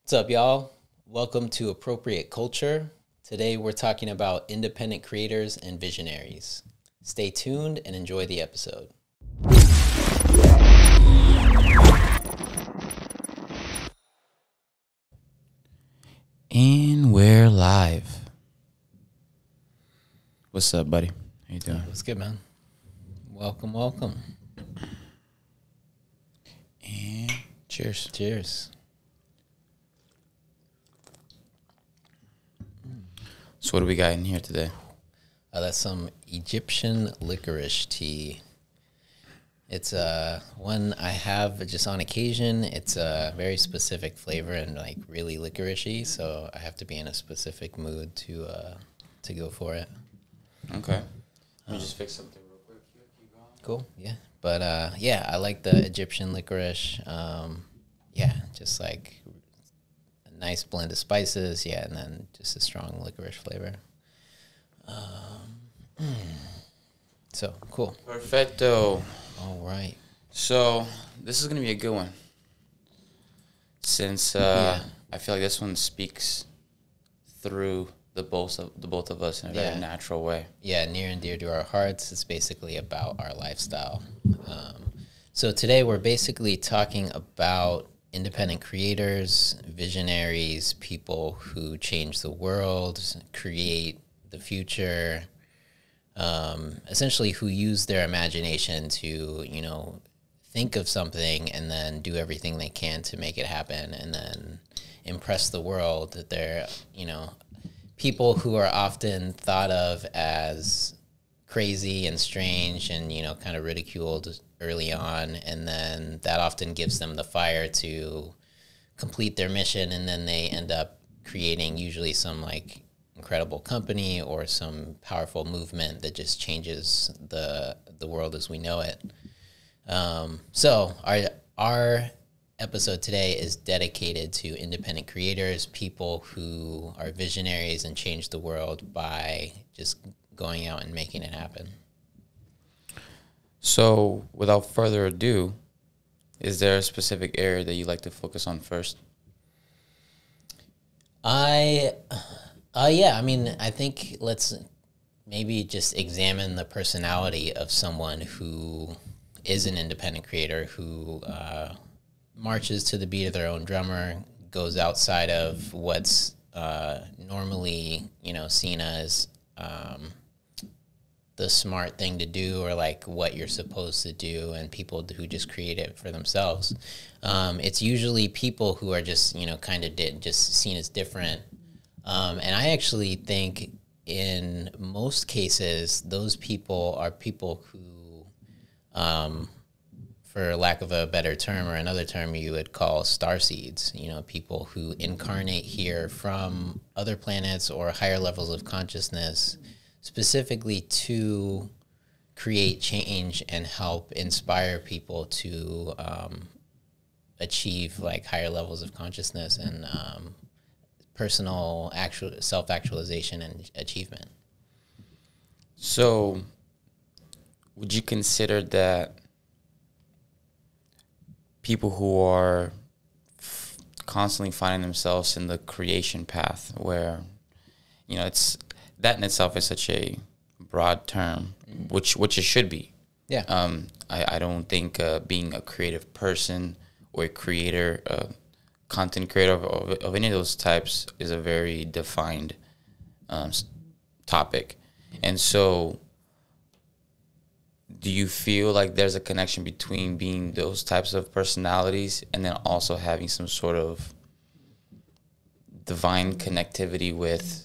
What's up, y'all? Welcome to Appropriate Culture. Today we're talking about independent creators and visionaries. Stay tuned and enjoy the episode. And we're live. What's up, buddy? How you doing? What's good, man? Welcome. And cheers. Cheers. So what do we got in here today? That's some Egyptian licorice tea. It's one I have just on occasion. It's a very specific flavor and like really licoricey, so I have to be in a specific mood to go for it. Okay. Let me just fix something real quick. Keep going. Cool. Yeah. But yeah, I like the Egyptian licorice. Yeah, just like a nice blend of spices. Yeah, and then just a strong licorice flavor. So cool. Perfecto. All right. So this is gonna be a good one. Since I feel like this one speaks through the both of us in a very natural way. Yeah, near and dear to our hearts. It's basically about our lifestyle. So today we're basically talking about independent creators, visionaries, people who change the world, create the future, essentially who use their imagination to, think of something and then do everything they can to make it happen and then impress the world that they're, people who are often thought of as crazy and strange and, kind of ridiculed early on. And then that often gives them the fire to complete their mission. And then they end up creating usually some like incredible company or some powerful movement that just changes the world as we know it. So our episode today is dedicated to independent creators, people who are visionaries and change the world by just going out and making it happen. So without further ado, is there a specific area that you like to focus on first? I think let's maybe just examine the personality of someone who is an independent creator who marches to the beat of their own drummer, goes outside of what's normally, seen as the smart thing to do or like what you're supposed to do, and people who just create it for themselves. It's usually people who are just, kind of just seen as different. And I actually think in most cases, those people are people who, for lack of a better term or another term you would call starseeds, people who incarnate here from other planets or higher levels of consciousness specifically to create change and help inspire people to achieve like higher levels of consciousness and personal self-actualization and achievement. So would you consider that people who are constantly finding themselves in the creation path where, it's that in itself is such a broad term, which it should be. Yeah. I don't think being a creative person or a creator, content creator of any of those types is a very defined topic. And so do you feel like there's a connection between being those types of personalities and then also having some sort of divine connectivity with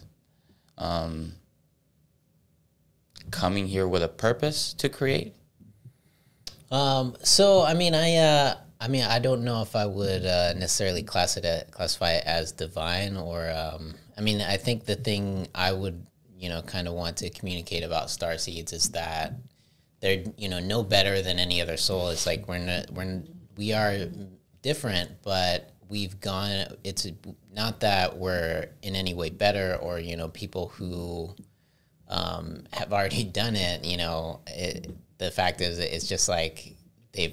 coming here with a purpose to create? I don't know if I would necessarily classify it as divine or, I think the thing I would, kind of want to communicate about starseeds is that they're, no better than any other soul. It's like we are different, but it's not that we're in any way better or, people who have already done it, the fact is it's just like they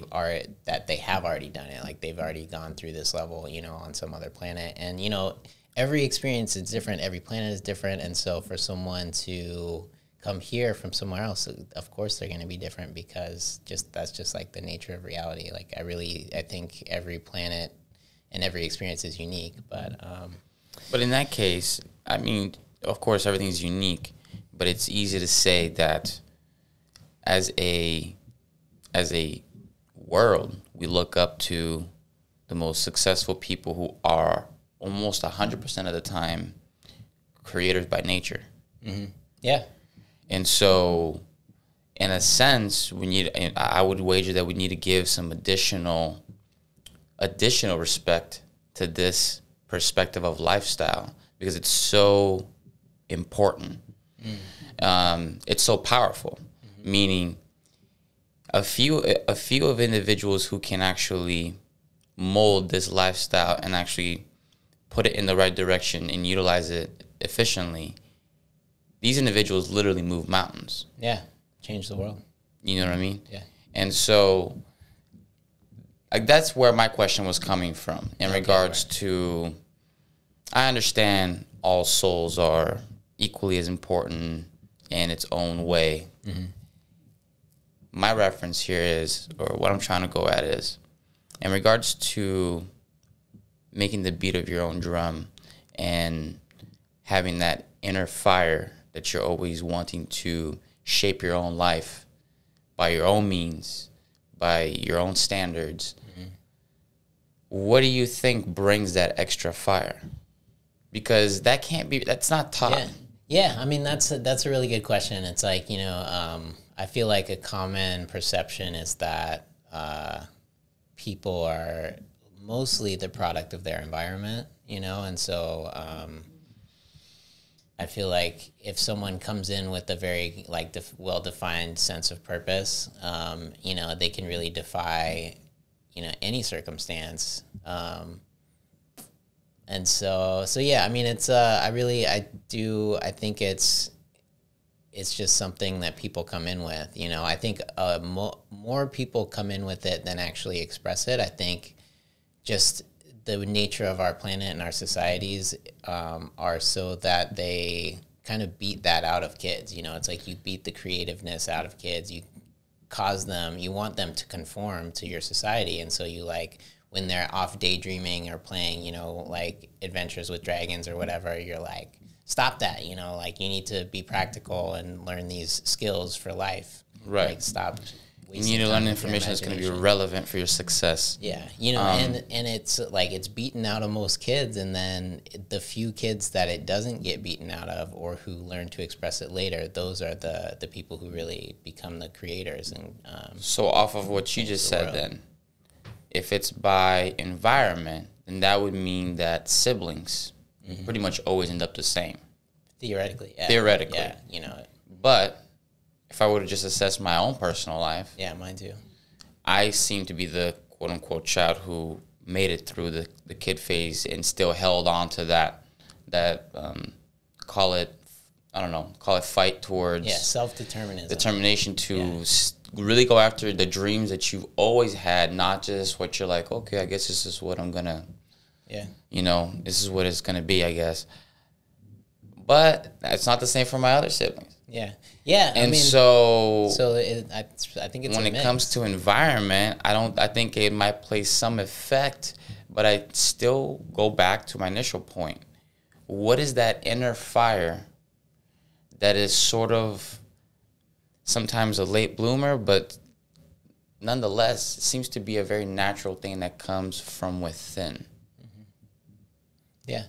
have already done it. Like they've already gone through this level, you know, on some other planet. And, you know, every experience is different. Every planet is different. And so for someone to come here from somewhere else, of course they're going to be different, because that's just like the nature of reality. Like I think every planet and every experience is unique. But in that case, I mean, of course, everything's unique, but it's easy to say that as a world, we look up to the most successful people who are almost 100% of the time creators by nature. Mm-hmm. Yeah. And so, in a sense, I would wager that we need to give some additional respect to this perspective of lifestyle, because it's so important. It's so powerful. Mm-hmm. Meaning, a few of individuals who can actually mold this lifestyle and actually put it in the right direction and utilize it efficiently, these individuals literally move mountains. Yeah, change the world. You know what I mean? Yeah. And so, like, that's where my question was coming from in regards to, I understand all souls are equally as important in its own way. Mm-hmm. My reference here is, or what I'm trying to go at is, in regards to making the beat of your own drum and having that inner fire that you're always wanting to shape your own life by your own means, by your own standards. Mm-hmm. What do you think brings that extra fire? Because that's not taught. Yeah. I mean, that's a really good question. It's like, you know, I feel like a common perception is that people are mostly the product of their environment, you know, and so I feel like if someone comes in with a very like well-defined sense of purpose, you know, they can really defy, you know, any circumstance. And so yeah, I mean, it's I think it's just something that people come in with, you know. I think more people come in with it than actually express it. I think just the nature of our planet and our societies are so that they kind of beat that out of kids. You know, it's like you beat the creativeness out of kids. You want them to conform to your society. And so you like, when they're off daydreaming or playing, you know, like Adventures with Dragons or whatever, you're like, stop that, you know, like you need to be practical and learn these skills for life. Right. Like stop. You need to learn information that's going to be relevant for your success. Yeah, you know, and it's like it's beaten out of most kids, and then the few kids that it doesn't get beaten out of, or who learn to express it later, those are the people who really become the creators. And so off of what you just said, then, if it's by environment, then that would mean that siblings pretty much always end up the same. Theoretically, yeah. Theoretically. Yeah, you know. But if I were to just assess my own personal life. Yeah, mine too. I seem to be the quote-unquote child who made it through the kid phase and still held on to that call it fight towards self-determinism. Determination to really go after the dreams that you've always had, not just what you're like, okay, I guess this is what I'm gonna, you know, this is what it's gonna be, I guess. But that's not the same for my other siblings. Yeah. And I mean, I think it's when it comes to environment, I think it might play some effect, but I still go back to my initial point. What is that inner fire that is sort of sometimes a late bloomer, but nonetheless, it seems to be a very natural thing that comes from within? Mm-hmm. Yeah.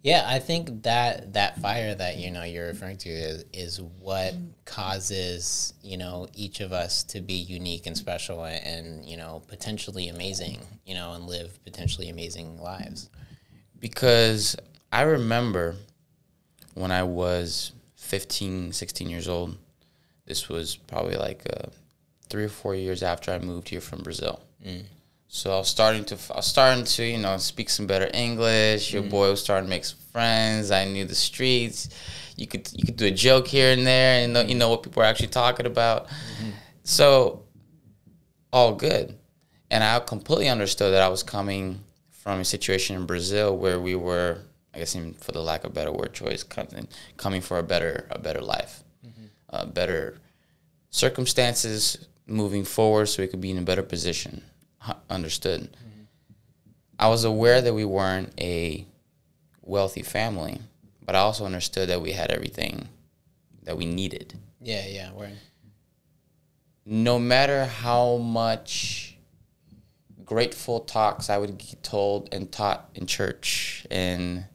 Yeah, I think that fire that, you know, you're referring to is what causes, you know, each of us to be unique and special and, you know, potentially amazing, you know, and live potentially amazing lives. Because I remember when I was 15, 16 years old, this was probably like 3 or 4 years after I moved here from Brazil. So I was starting to, you know, speak some better English. Your boy was starting to make some friends. I knew the streets. You could do a joke here and there, and you know what people are actually talking about. So all good. And I completely understood that I was coming from a situation in Brazil where we were, I guess, even for the lack of a better word choice, coming for a better life, better circumstances moving forward, so we could be in a better position. Understood. I was aware that we weren't a wealthy family, but I also understood that we had everything that we needed. Yeah, word. No matter how much grateful talks I would get told and taught in church, and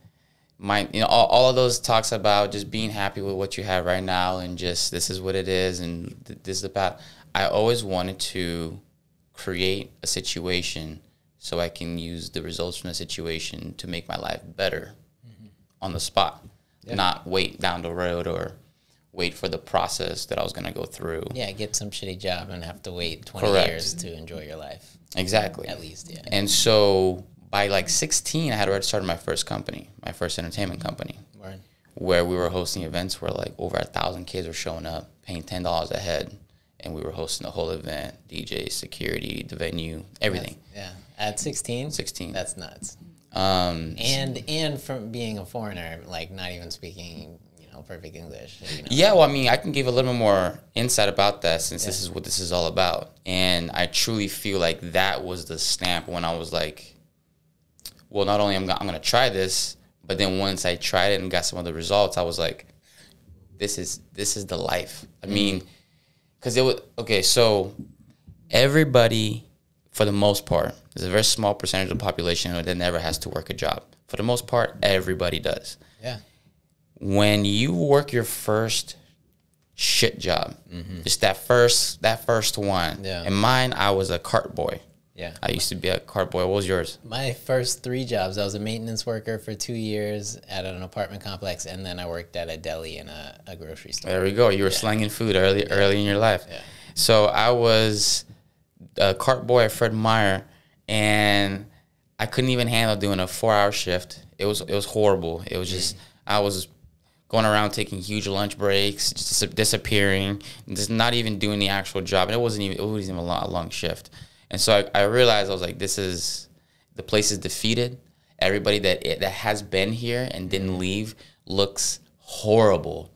all of those talks about just being happy with what you have right now, and just this is what it is, and this is the path. I always wanted to create a situation so I can use the results from the situation to make my life better on the spot, not wait down the road or wait for the process that I was going to go through. Yeah, get some shitty job and have to wait 20 years to enjoy your life. Exactly. At least, yeah. And so by like 16, I had already started my first company, my first entertainment company, where we were hosting events where like over 1,000 kids were showing up, paying $10 a head. And we were hosting the whole event, DJ, security, the venue, everything. At 16? 16. That's nuts. And from being a foreigner, like not even speaking, perfect English. Yeah, well, I mean, I can give a little bit more insight about that since this is what this is all about. And I truly feel like that was the stamp when I was like, well, not only I'm going to try this, but then once I tried it and got some of the results, I was like, this is the life. I mean, because it was, okay, so everybody, for the most part, there's a very small percentage of the population that never has to work a job. For the most part, everybody does. Yeah. When you work your first shit job, just that first one. Yeah. In mine, I was a cart boy. Yeah. I used to be a cart boy. What was yours? My first 3 jobs, I was a maintenance worker for 2 years at an apartment complex, and then I worked at a deli in a grocery store. There we go. You were slanging food early in your life. Yeah. So I was a cart boy at Fred Meyer, and I couldn't even handle doing a 4-hour shift. It was horrible. It was just, I was going around taking huge lunch breaks, just disappearing, and just not even doing the actual job. And it wasn't even a long shift. And so I realized, I was like, the place is defeated. Everybody that has been here and didn't leave looks horrible.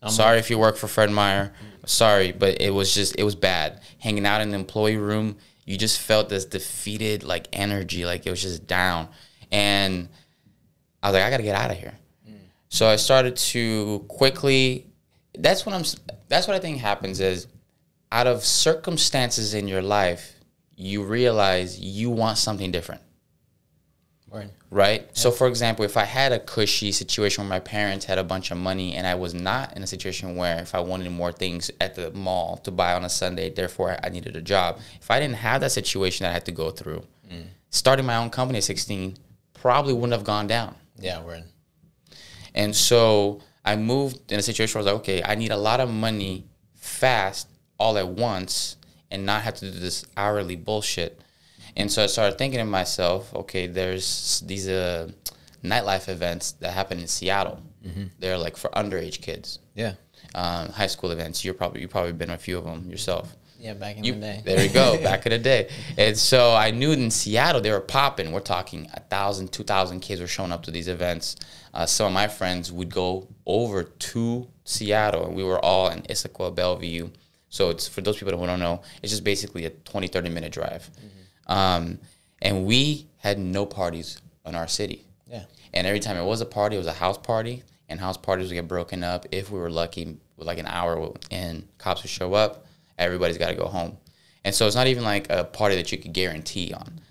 Sorry if you work for Fred Meyer. Sorry, but it was bad. Hanging out in the employee room, you just felt this defeated like energy, like it was just down. And I was like, I got to get out of here. So I started to quickly, that's what I think happens is, out of circumstances in your life, you realize you want something different. Right? Yeah. So, for example, if I had a cushy situation where my parents had a bunch of money and I was not in a situation where if I wanted more things at the mall to buy on a Sunday, therefore I needed a job. If I didn't have that situation that I had to go through, starting my own company at 16 probably wouldn't have gone down. Yeah, word. And so I moved in a situation where I was like, okay, I need a lot of money fast all at once and not have to do this hourly bullshit. And so I started thinking to myself, okay, there's these nightlife events that happen in Seattle. They're like for underage kids. Yeah. High school events. You've probably been to a few of them yourself. Yeah, back in the day. There you go, back in the day. And so I knew in Seattle they were popping. We're talking 1,000, 2,000 kids were showing up to these events. Some of my friends would go over to Seattle, and we were all in Issaquah, Bellevue. So it's, for those people who don't know, it's just basically a 20, 30-minute drive. And we had no parties in our city. Yeah. And every time it was a party, it was a house party, and house parties would get broken up. If we were lucky, with like an hour and cops would show up, everybody's got to go home. And so it's not even like a party that you could guarantee on.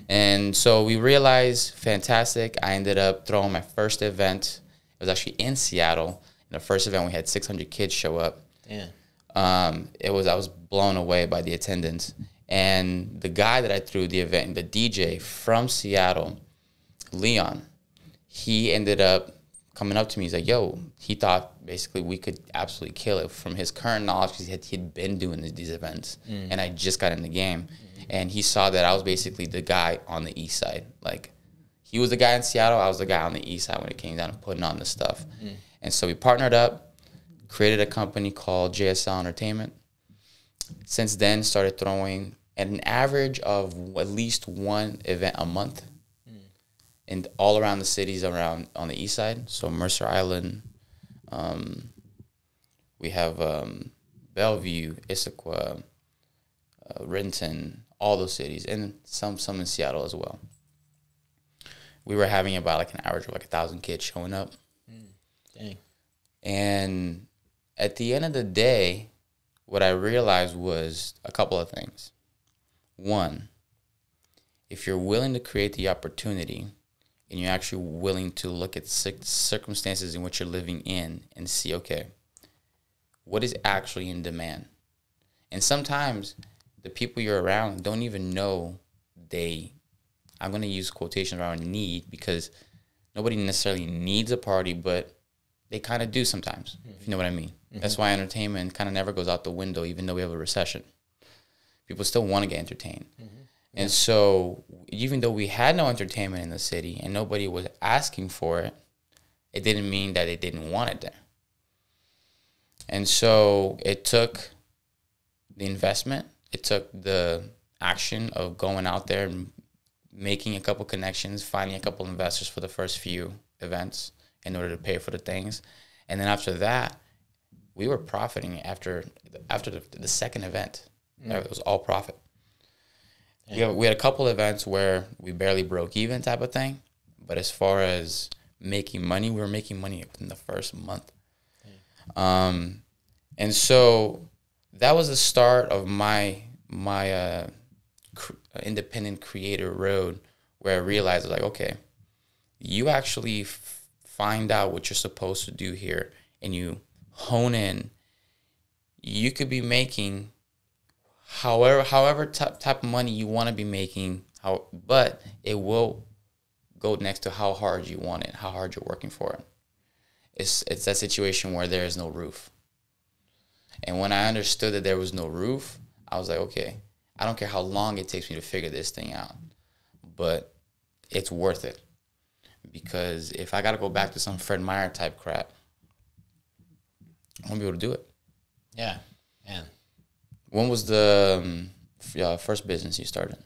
And so we realized, fantastic. I ended up throwing my first event. It was actually in Seattle. In the first event, we had 600 kids show up. Yeah. I was blown away by the attendance. And the guy that I threw the event, the DJ from Seattle, Leon, he ended up coming up to me. He's like, yo, he thought basically we could absolutely kill it from his current knowledge, because he'd been doing these events. And I just got in the game. And he saw that I was basically the guy on the east side. Like, he was the guy in Seattle, I was the guy on the east side when it came down to putting on this stuff. And so we partnered up, created a company called JSL Entertainment. since then, started throwing at an average of at least one event a month, and all around the cities around on the east side. So Mercer Island, we have Bellevue, Issaquah, Renton, all those cities, and some in Seattle as well. We were having about like an average of like 1,000 kids showing up. Dang. And at the end of the day, what I realized was a couple of things. One, if you're willing to create the opportunity and you're actually willing to look at circumstances in which you're living in and see, okay, what is actually in demand? And sometimes the people you're around don't even know I'm going to use quotations around need, because nobody necessarily needs a party, but they kind of do sometimes, if you know what I mean. That's why entertainment kind of never goes out the window, even though we have a recession. People still want to get entertained. And so even though we had no entertainment in the city and nobody was asking for it, it didn't mean that they didn't want it there. And so it took the investment. It took the action of going out there and making a couple connections, finding a couple investors for the first few events in order to pay for the things. And then after that, we were profiting after the second event. It was all profit. Yeah. We had a couple events where we barely broke even type of thing. But as far as making money, we were making money in the first month. And so that was the start of my independent creator road, where I realized, like, okay, you actually find out what you're supposed to do here and you hone in. You could be making however type of money you want to be making, but it will go next to how hard you want it, how hard you're working for it. It's that situation where there is no roof. And when I understood that there was no roof, I was like, okay, I don't care how long it takes me to figure this thing out, but it's worth it. Because if I got to go back to some Fred Meyer type crap, I won't be able to do it. Yeah, man. When was the first business you started?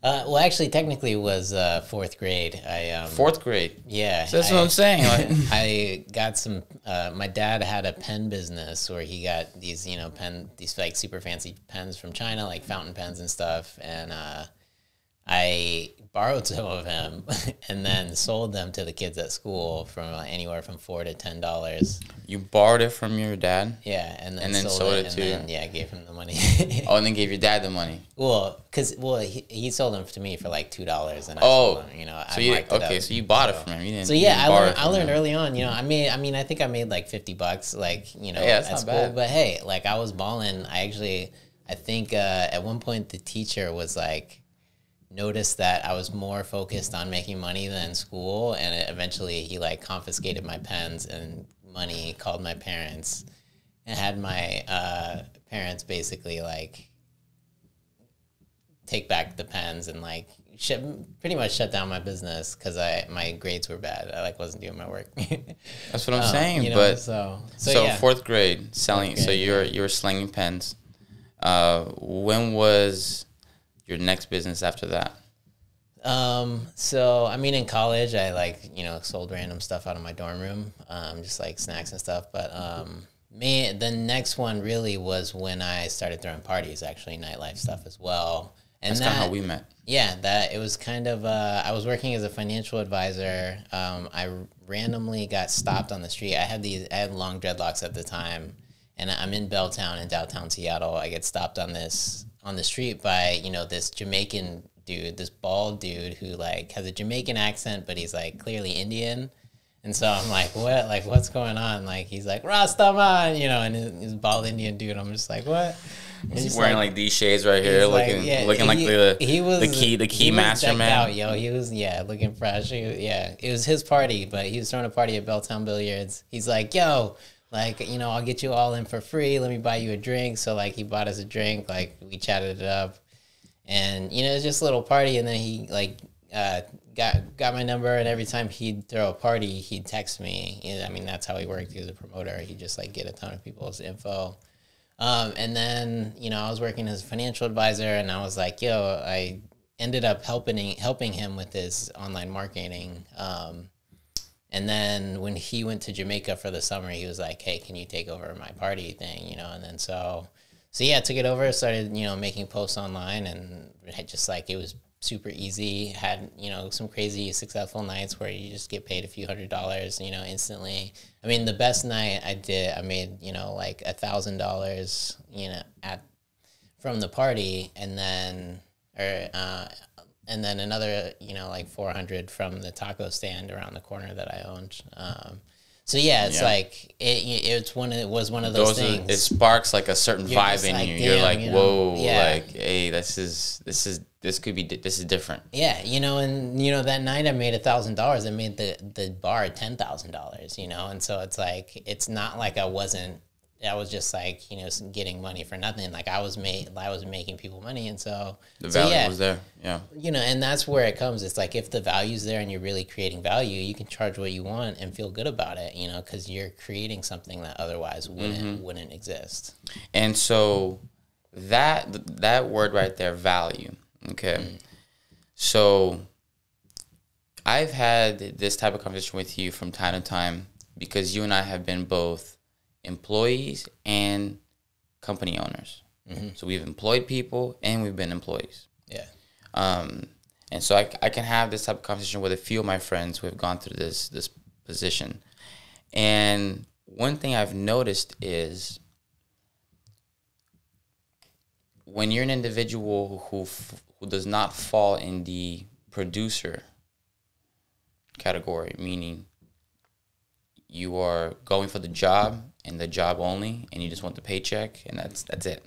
Well, actually, technically, it was fourth grade. Fourth grade? Yeah. So that's what I'm saying. Like, I got some, my dad had a pen business where he got these, these like super fancy pens from China, like fountain pens and stuff. And I borrowed some of him and then sold them to the kids at school from anywhere from $4 to $10. You borrowed it from your dad? Yeah, and then sold it to... Then, yeah, I gave him the money. Oh, and then gave your dad the money? Well, he sold them to me for like $2, and I sold them, so you bought it from him. You didn't. So yeah, I learned early on. I think I made like $50, like at school. Bad. But hey, like I was balling. I think at one point the teacher was like, noticed that I was more focused on making money than school, and eventually he like confiscated my pens and money, called my parents, and had my parents basically like take back the pens and like pretty much shut down my business because my grades were bad. I like wasn't doing my work. That's what I'm saying. But so yeah. Fourth grade selling. Fourth grade, so you were slinging pens. When was your next business after that? So in college I sold random stuff out of my dorm room, just like snacks and stuff. But the next one really was when I started throwing parties, actually nightlife stuff as well. And that's kind of how we met. Yeah, that it was kind of I was working as a financial advisor. I randomly got stopped on the street. I had long dreadlocks at the time, and I'm in Belltown in downtown Seattle. I get stopped on the street by this Jamaican dude, this bald dude who like has a Jamaican accent, but he's like clearly Indian. And so I'm like, what? Like, what's going on? Like, he's like, Rasta man, and he's bald Indian dude. I'm just like, what? He's wearing like these shades right here, looking like the key master man. Out, yo. He was looking fresh. It was his party, but he was throwing a party at Belltown Billiards. He's like, yo, like, I'll get you all in for free. Let me buy you a drink. So like he bought us a drink. Like we chatted it up, and it's just a little party. And then he like got my number, and every time he'd throw a party, he'd text me. That's how he worked. He was a promoter. He'd just like get a ton of people's info. And then, I was working as a financial advisor, and I was like, yo, I ended up helping him with his online marketing. And then when he went to Jamaica for the summer, he was like, hey, can you take over my party thing, And then so yeah, I took it over, started, making posts online, and it was super easy. Had, some crazy successful nights where you just get paid a few $100s, instantly. I mean, the best night I made, like $1,000, from the party, and then, another, like 400 from the taco stand around the corner that I owned. So yeah, it's like it was one of those things. It sparks like a certain vibe in you. You're like, whoa, like, hey, this is different. Yeah, and that night I made $1,000. I made the bar $10,000. And so it's like, it's not like I was just like, getting money for nothing. Like I was making people money, and so the value was there. Yeah. And that's where it comes. It's like, if the value's there and you're really creating value, you can charge what you want and feel good about it, because you're creating something that otherwise wouldn't exist. And so that word right there, value. Okay. So I've had this type of conversation with you from time to time, because you and I have been both employees and company owners. So we've employed people and we've been employees. Yeah. And so I can have this type of conversation with a few of my friends who have gone through this position. And one thing I've noticed is, when you're an individual who does not fall in the producer category, meaning you are going for the job and the job only, and you just want the paycheck, and that's it.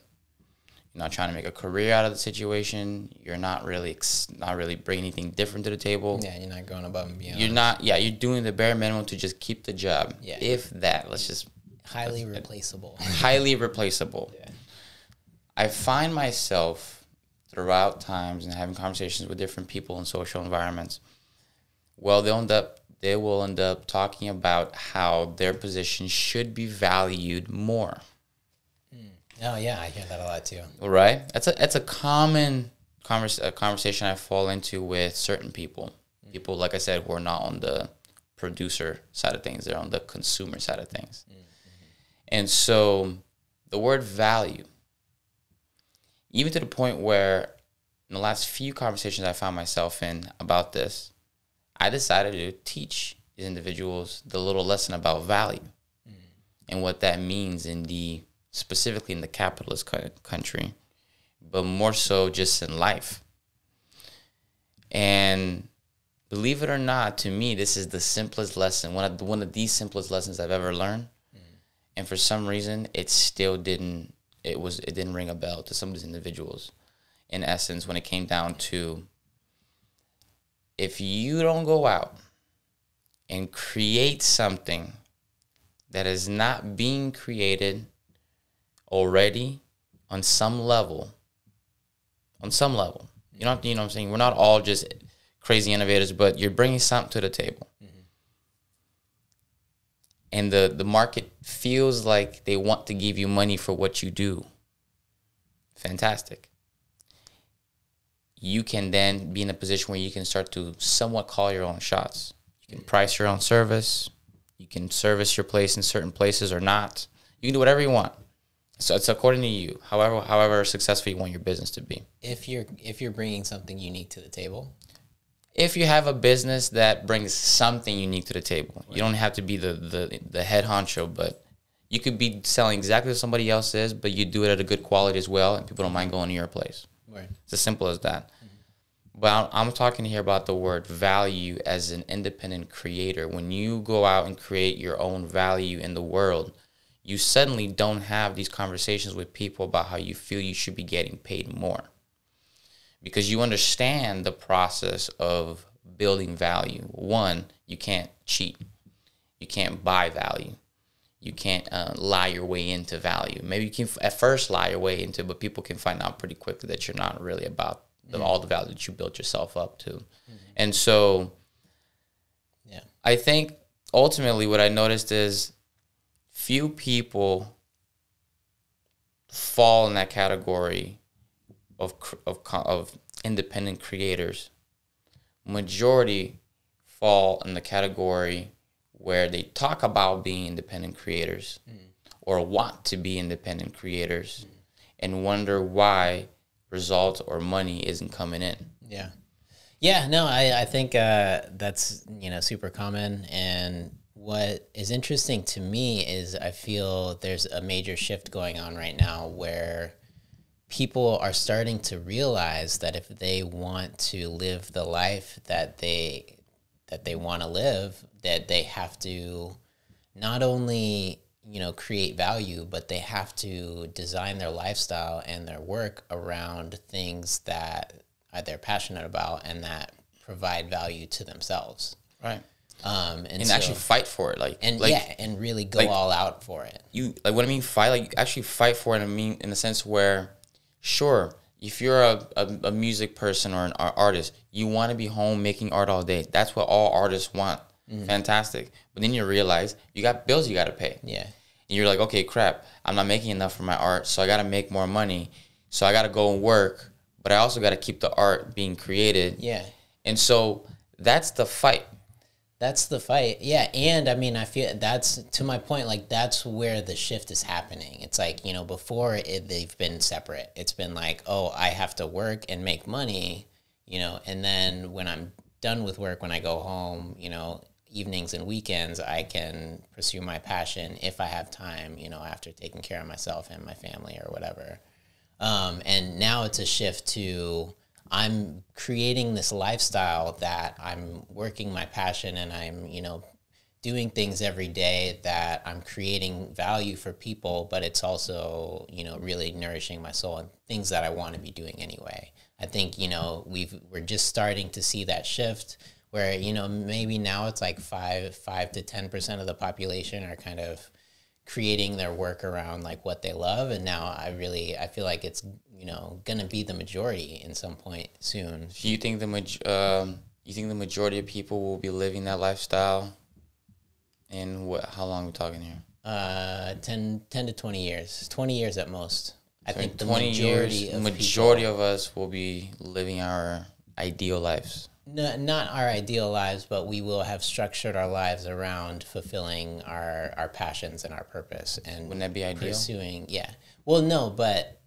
You're not trying to make a career out of the situation. You're not really bringing anything different to the table. Yeah, you're not going above and beyond. You're not. Yeah, you're doing the bare minimum to just keep the job. Yeah. If that, highly replaceable. Highly replaceable. Yeah. I find myself throughout times and having conversations with different people in social environments. Well, they will end up talking about how their position should be valued more. Oh yeah, I hear that a lot too. Right? That's a common conversation I fall into with certain people. People, like I said, who are not on the producer side of things. They're on the consumer side of things. And so the word value, even to the point where in the last few conversations I found myself in about this, I decided to teach these individuals the little lesson about value and what that means specifically in the capitalist country, but more so just in life. And believe it or not, to me, this is the simplest lesson, one of the simplest lessons I've ever learned. And for some reason, it didn't ring a bell to some of these individuals. In essence, when it came down to, if you don't go out and create something that is not being created already on some level, you know what I'm saying? We're not all just crazy innovators, but you're bringing something to the table. And the market feels like they want to give you money for what you do. Fantastic. You can then be in a position where you can start to somewhat call your own shots. You can price your own service. You can service your place in certain places or not. You can do whatever you want. So it's according to you, however successful you want your business to be. If you're bringing something unique to the table. If you have a business that brings something unique to the table, you don't have to be the head honcho, but you could be selling exactly what somebody else is, but you do it at a good quality as well, and people don't mind going to your place. Right. It's as simple as that. But I'm talking here about the word value as an independent creator. When you go out and create your own value in the world, you suddenly don't have these conversations with people about how you feel you should be getting paid more. Because you understand the process of building value. One, you can't cheat. You can't buy value. You can't lie your way into value. Maybe you can at first lie your way into it, but people can find out pretty quickly that you're not really about all the value that you built yourself up to. And so I think ultimately what I noticed is few people fall in that category of independent creators. Majority fall in the category where they talk about being independent creators or want to be independent creators and wonder why results or money isn't coming in. Yeah. Yeah, no, I think that's, super common. And what is interesting to me is I feel there's a major shift going on right now where people are starting to realize that if they want to live the life that they want to live, that they have to not only, create value, but they have to design their lifestyle and their work around things that they're passionate about and that provide value to themselves. Right. And So, actually fight for it. And really go all out for it. You like what I mean, fight, like you actually fight for it. I mean, in the sense where, sure, if you're a music person or an artist, you want to be home making art all day. That's what all artists want. Fantastic. But then you realize you got bills you got to pay. Yeah. And you're like, okay, crap, I'm not making enough for my art, so I got to make more money. So I got to go and work, but I also got to keep the art being created. Yeah. And so that's the fight. That's the fight. Yeah. And I mean, I feel that's, to my point, like that's where the shift is happening. It's like, before they've been separate. It's been like, oh, I have to work and make money, and then when I'm done with work, when I go home, evenings and weekends, I can pursue my passion if I have time, after taking care of myself and my family or whatever. And now it's a shift to, I'm creating this lifestyle that I'm working my passion and I'm, doing things every day that I'm creating value for people, but it's also, really nourishing my soul and things that I want to be doing anyway. I think, we're just starting to see that shift where, maybe now it's like 5 to 10% of the population are kind of creating their work around like what they love. And now I feel like it's, going to be the majority in some point soon. Do you think the majority of people will be living that lifestyle in how long are we talking here? 10 to 20 years, 20 years at most. I think the 20 majority of us will be living our ideal lives. No, not our ideal lives, but we will have structured our lives around fulfilling our passions and our purpose. And wouldn't that be ideal? Pursuing, yeah. Well, no, but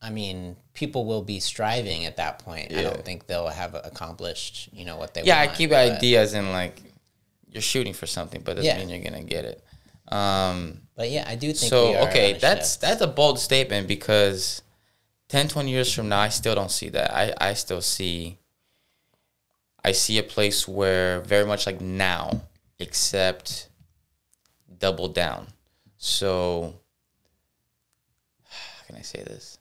I mean, people will be striving at that point. Yeah. I don't think they'll have accomplished, what they want. Yeah, I keep ideas and like you're shooting for something, but doesn't mean you're gonna get it. But yeah, I do think so. We are Okay, on a that's a bold statement because 10, 20 years from now, I still don't see that. I still see. I see a place where very much like now, except double down. So, how can I say this?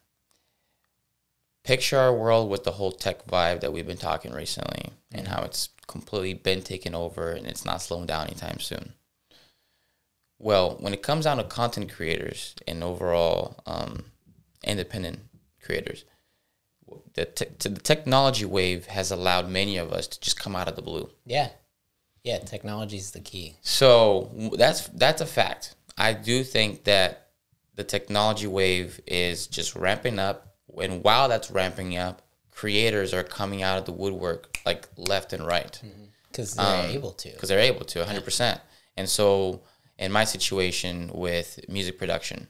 Picture our world with the whole tech vibe that we've been talking recently and how it's completely been taken over and it's not slowing down anytime soon. Well, when it comes down to content creators and overall independent creators, the technology wave has allowed many of us to just come out of the blue. Yeah. Yeah, technology is the key. So that's a fact. I do think that the technology wave is just ramping up. And while that's ramping up, creators are coming out of the woodwork like left and right. Because they're able to. Because they're able to, 100%. And so in my situation with music production,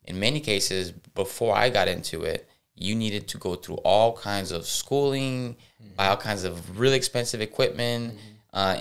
in many cases, before I got into it, you needed to go through all kinds of schooling, buy all kinds of really expensive equipment, or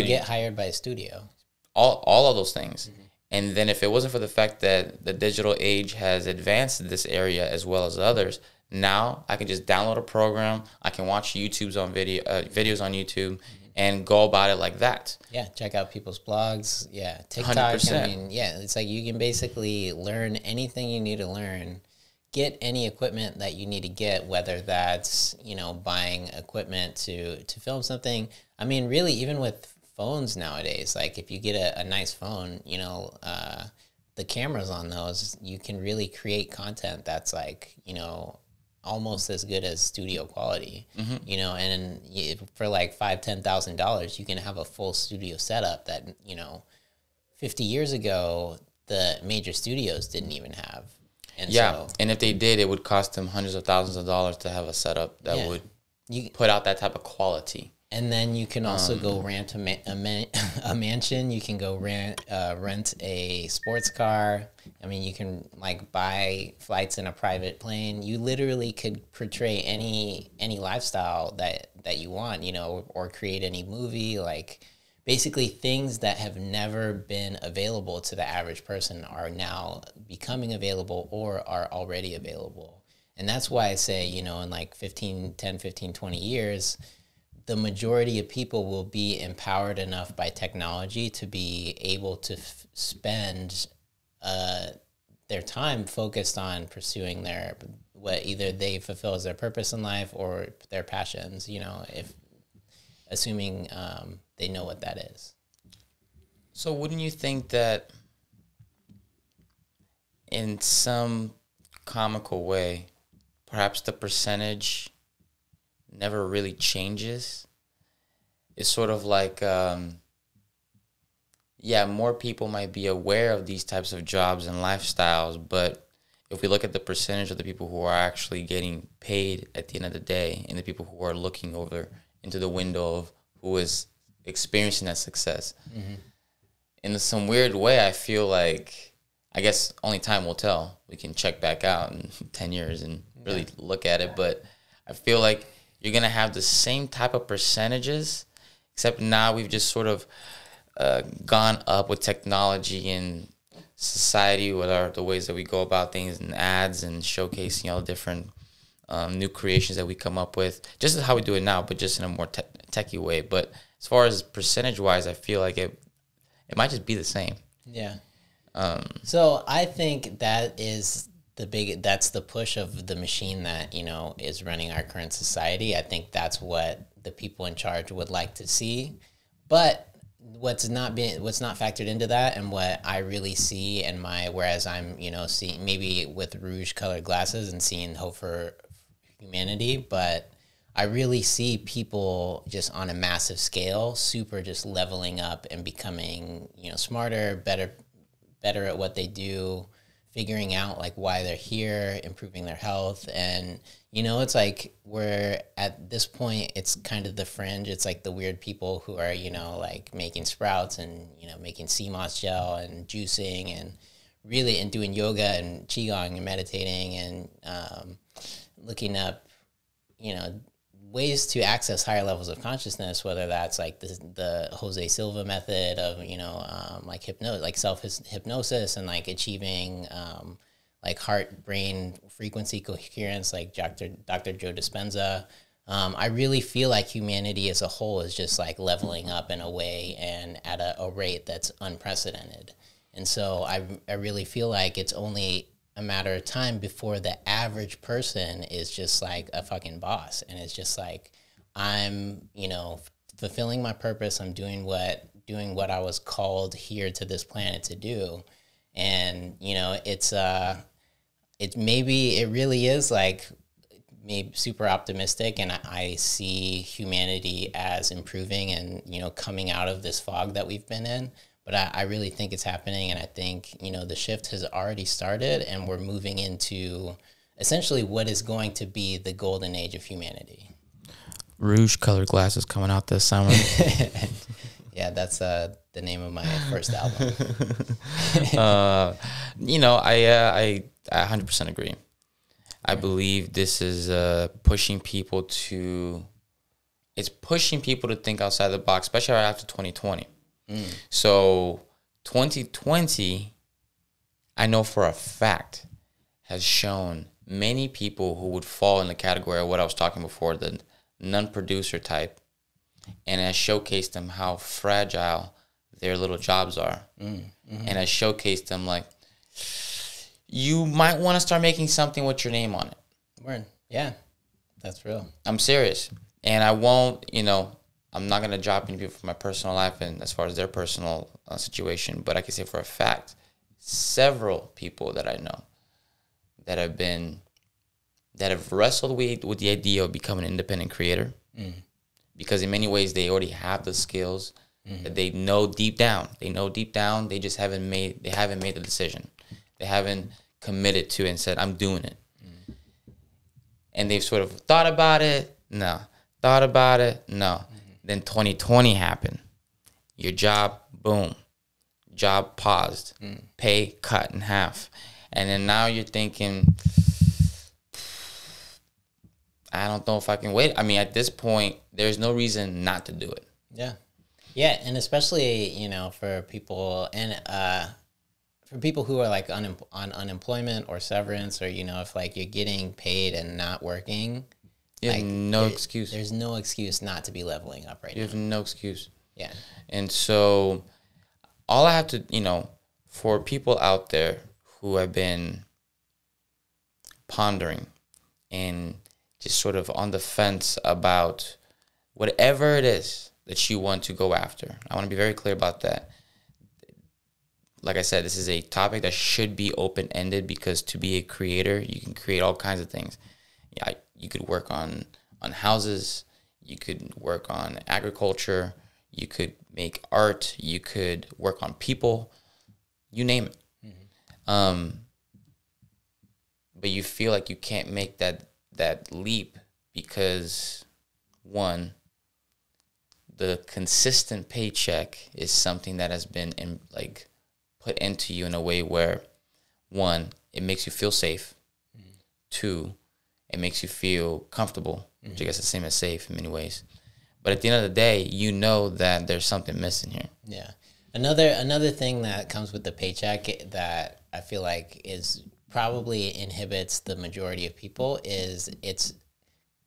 get hired by a studio. All of those things. And then if it wasn't for the fact that the digital age has advanced in this area as well as others, now I can just download a program. I can watch videos on YouTube and go about it like that. Yeah, check out people's blogs. Yeah, TikTok. 100%. I mean, yeah, it's like you can basically learn anything you need to learn. Get any equipment that you need to get, whether that's, buying equipment to film something. I mean, really, even with phones nowadays, like if you get a nice phone, the cameras on those, you can really create content that's like, almost as good as studio quality, and for like $5,000-$10,000, you can have a full studio setup that, 50 years ago, the major studios didn't even have. And Yeah, so, and if they did, it would cost them hundreds of thousands of dollars to have a setup that would put out that type of quality. And then you can also go rent a mansion. You can go rent a sports car. I mean, you can like buy flights in a private plane. You literally could portray any lifestyle that you want, you know, or create any movie. Like basically things that have never been available to the average person are now becoming available or are already available. And that's why I say, you know, in like 10, 15, 20 years, the majority of people will be empowered enough by technology to be able to spend their time focused on pursuing what either they fulfill as their purpose in life or their passions, you know, if assuming they know what that is. So wouldn't you think that in some comical way, perhaps the percentage never really changes? It's sort of like, more people might be aware of these types of jobs and lifestyles, but if we look at the percentage of the people who are actually getting paid at the end of the day and the people who are looking over into the window of who is experiencing that success, in some weird way, I feel like, I guess only time will tell. We can check back out in 10 years and really look at it, but I feel like you're going to have the same type of percentages, except now we've just sort of gone up with technology and society, with the ways that we go about things and ads and showcasing all the different new creations that we come up with, just as how we do it now, but just in a more techie way. But as far as percentage-wise, I feel like it might just be the same. Yeah. So I think that's the push of the machine that, you know, is running our current society. I think that's what the people in charge would like to see. But what's not factored into that, and what I really see in whereas I'm, you know, seeing maybe with Rouge colored glasses and seeing hope for humanity, but I really see people just on a massive scale, super just leveling up and becoming, you know, smarter, better at what they do, figuring out like why they're here, improving their health. And, you know, it's like we're at this point, it's kind of the fringe. It's like the weird people who are, you know, like making sprouts and, you know, making sea moss gel and juicing and really, and doing yoga and qigong and meditating and looking up, you know, ways to access higher levels of consciousness, whether that's like the Jose Silva method of, you know, like self-hypnosis and like achieving like heart-brain frequency coherence, like Dr. Joe Dispenza. I really feel like humanity as a whole is just like leveling up in a way and at a rate that's unprecedented. And so I really feel like it's only a matter of time before the average person is just like a fucking boss. And it's just like, I'm, you know, fulfilling my purpose. I'm doing what I was called here to this planet to do. And, you know, it really is like maybe super optimistic. And I see humanity as improving and, you know, coming out of this fog that we've been in. But I really think it's happening, and I think, you know, the shift has already started, and we're moving into essentially what is going to be the golden age of humanity. Rouge colored glasses coming out this summer. Yeah, that's the name of my first album. You know, I 100% agree. I believe this is pushing people to think outside the box, especially right after 2020. So 2020, I know for a fact, has shown many people who would fall in the category of what I was talking before, the non-producer type, and has showcased them how fragile their little jobs are. And has showcased them like, you might want to start making something with your name on it. Word. Yeah, that's real. I'm serious. And I won't, you know, I'm not going to drop any people from my personal life and as far as their personal situation, but I can say for a fact, several people that I know that have wrestled with the idea of becoming an independent creator, because in many ways they already have the skills that they know deep down. They just haven't made the decision. They haven't committed to and said, I'm doing it. And they've sort of thought about it. No. Thought about it. No. Then 2020 happened. Your job, boom. Job paused. Pay cut in half. And then now you're thinking, I don't know if I can wait. I mean, at this point, there's no reason not to do it. Yeah. Yeah, and especially, for people who are like on unemployment or severance, or if like you're getting paid and not working, no excuse. There's no excuse not to be leveling up right now. You have no excuse. Yeah. And so all I have to, for people out there who have been pondering and just sort of on the fence about whatever it is that you want to go after, I want to be very clear about that. Like I said, this is a topic that should be open-ended, because to be a creator, you can create all kinds of things. Yeah, you could work on houses, you could work on agriculture, you could make art, you could work on people, you name it. But you feel like you can't make that leap because, one, the consistent paycheck is something that has been put into you in a way where, one, it makes you feel safe. Two, it makes you feel comfortable, which I guess is the same as safe in many ways. But at the end of the day, you know that there's something missing here. Yeah. Another thing that comes with the paycheck that I feel like is probably inhibits the majority of people is it's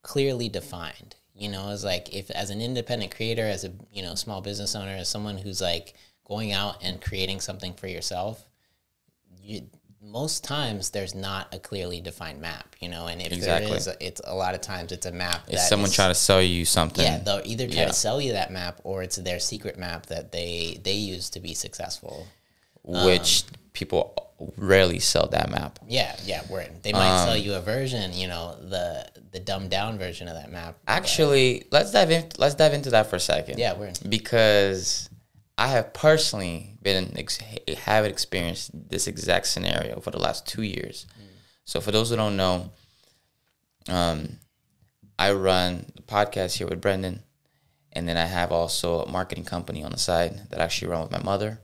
clearly defined. It's like, if as an independent creator, as a small business owner, as someone who's like going out and creating something for yourself, most times there's not a clearly defined map, and if exactly. there is, it's a lot of times it's a map. It's someone trying to sell you something. Yeah, they'll either try to sell you that map, or it's their secret map that they use to be successful. Which people rarely sell that map. Yeah, they might sell you a version, the dumbed down version of that map. Actually, let's dive into that for a second. Yeah, we're in. Because I have personally have experienced this exact scenario for the last 2 years. So for those who don't know, I run the podcast here with Brendan, and then I have also a marketing company on the side that I actually run with my mother.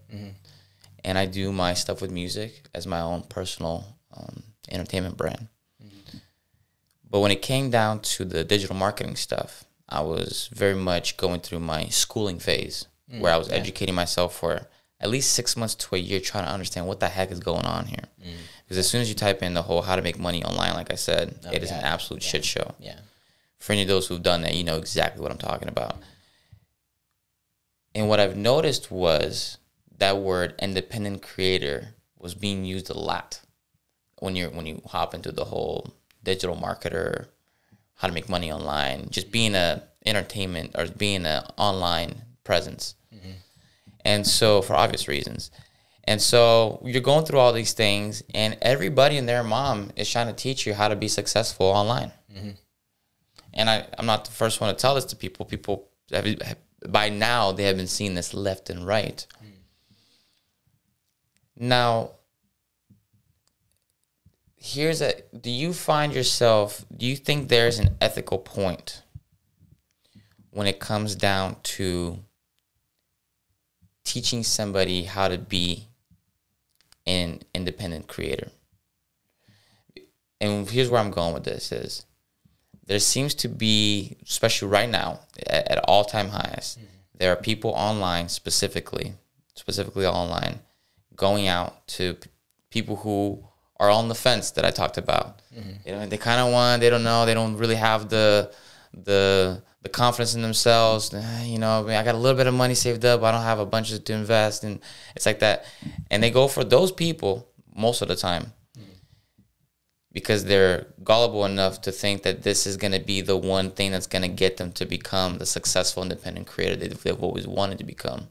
And I do my stuff with music as my own personal entertainment brand. But when it came down to the digital marketing stuff, I was very much going through my schooling phase, where I was educating myself for at least 6 months to a year, trying to understand what the heck is going on here. Because as soon as you type in the whole how to make money online, like I said, it is an absolute shit show. Yeah. For any of those who've done that, you know exactly what I'm talking about. And what I've noticed was that word independent creator was being used a lot when you hop into the whole digital marketer, how to make money online, just being a entertainment or being an online presence. And so, for obvious reasons. And so you're going through all these things, and everybody and their mom is trying to teach you how to be successful online. And I'm not the first one to tell this to people. People by now, they have been seeing this left and right. Now, do you think there's an ethical point when it comes down to teaching somebody how to be an independent creator? And here's where I'm going with this is there seems to be, especially right now, at all-time highs, there are people online specifically online, going out to people who are on the fence that I talked about. They kind of want, they don't know, they don't really have the confidence in themselves. I got a little bit of money saved up, but I don't have a bunch to invest, and it's like that. And they go for those people most of the time because they're gullible enough to think that this is going to be the one thing that's going to get them to become the successful independent creator they've always wanted to become.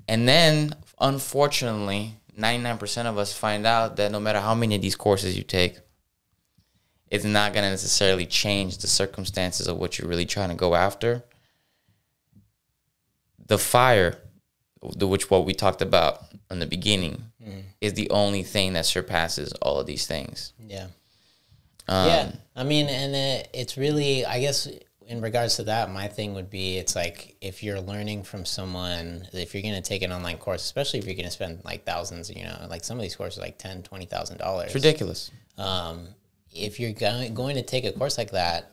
And then, unfortunately, 99% of us find out that no matter how many of these courses you take, it's not going to necessarily change the circumstances of what you're really trying to go after. The fire which what we talked about in the beginning, is the only thing that surpasses all of these things. Yeah. Yeah. I mean, and it's really, I guess, in regards to that, my thing would be, it's like, if you're learning from someone, if you're going to take an online course, especially if you're going to spend like thousands, you know, like some of these courses are like $10,000-$20,000. It's ridiculous. If you're going to take a course like that,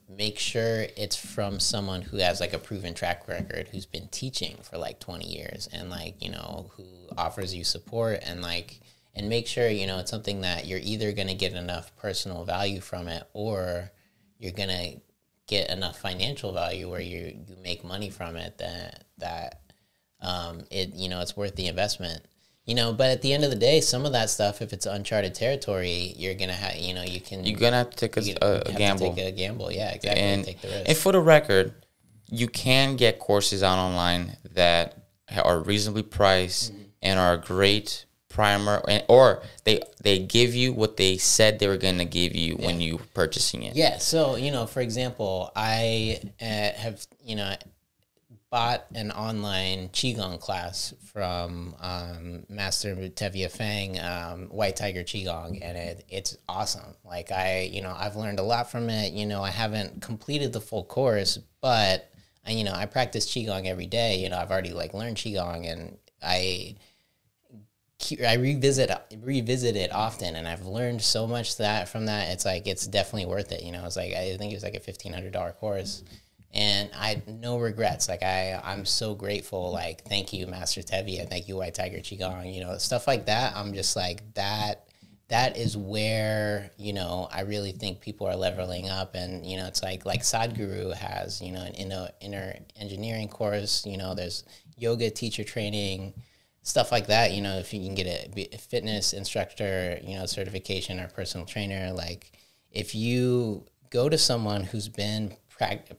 make sure it's from someone who has like a proven track record, who's been teaching for like 20 years and like, you know, who offers you support, and like, and make sure, you know, it's something that you're either going to get enough personal value from it, or you're going to get enough financial value where you make money from it, that it, you know, it's worth the investment. You know, but at the end of the day, some of that stuff, if it's uncharted territory, you're gonna have, you know, you're gonna have to take a gamble. Take a gamble, yeah, exactly. And take the risk. And for the record, you can get courses out online that are reasonably priced and are a great primer, or they give you what they said they were gonna give you when you purchasing it. Yeah. So, you know, for example, I have, you know, bought an online Qigong class from Master Tevye Fang, White Tiger Qigong, and it's awesome. Like, I've learned a lot from it. You know, I haven't completed the full course, but I practice Qigong every day. You know, I've already like learned Qigong, and I revisit it often, and I've learned so much from that. It's like, it's definitely worth it. You know, it's like, I think it was like a $1,500 course. And I no regrets. Like, I'm so grateful. Like, thank you, Master Tevye. Thank you, White Tiger Qigong. You know, stuff like that. I'm just like, that is where, you know, I really think people are leveling up. And, you know, it's like Sadhguru has, you know, an inner engineering course. You know, there's yoga teacher training, stuff like that. You know, if you can get a fitness instructor, you know, certification, or personal trainer, like, if you go to someone who's been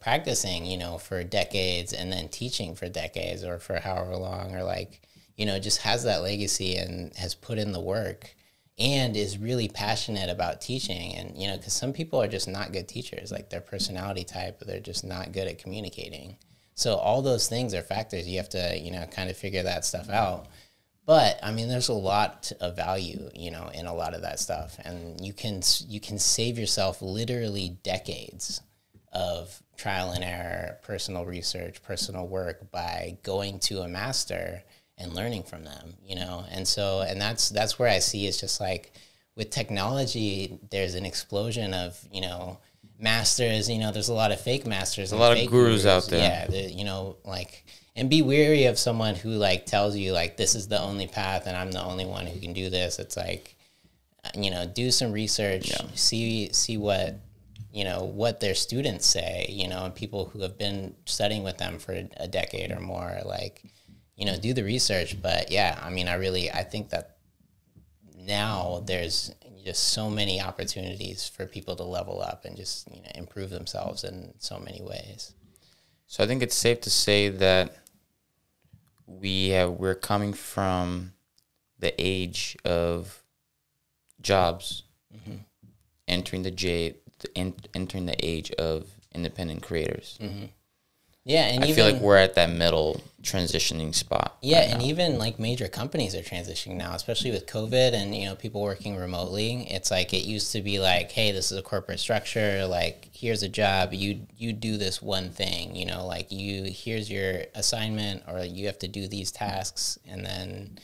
practicing, you know, for decades, and then teaching for decades, or for however long, or like, you know, just has that legacy and has put in the work and is really passionate about teaching. And, you know, because some people are just not good teachers, like their personality type, they're just not good at communicating. So all those things are factors. You have to, you know, kind of figure that stuff out. But I mean, there's a lot of value, you know, in a lot of that stuff, and you can save yourself literally decades of trial and error, personal research, personal work, by going to a master and learning from them, you know? And so, and that's where I see, it's just like, with technology, there's an explosion of, you know, masters. You know, there's a lot of fake masters. A lot of gurus out there. Yeah, you know, like, and be wary of someone who like tells you like, this is the only path and I'm the only one who can do this. It's like, you know, do some research, see what, you know, what their students say, you know, and people who have been studying with them for a decade or more, like, you know, do the research. But yeah, I mean, I think that now there's just so many opportunities for people to level up and just, you know, improve themselves in so many ways. So I think it's safe to say that we're coming from the age of jobs, entering the age of independent creators. Yeah, and I feel like we're at that middle transitioning spot. Yeah, and even like major companies are transitioning now, especially with COVID and, you know, people working remotely. It's like, it used to be like, hey, this is a corporate structure. Like, here's a job. You do this one thing. You know, like, here's your assignment, or you have to do these tasks, and then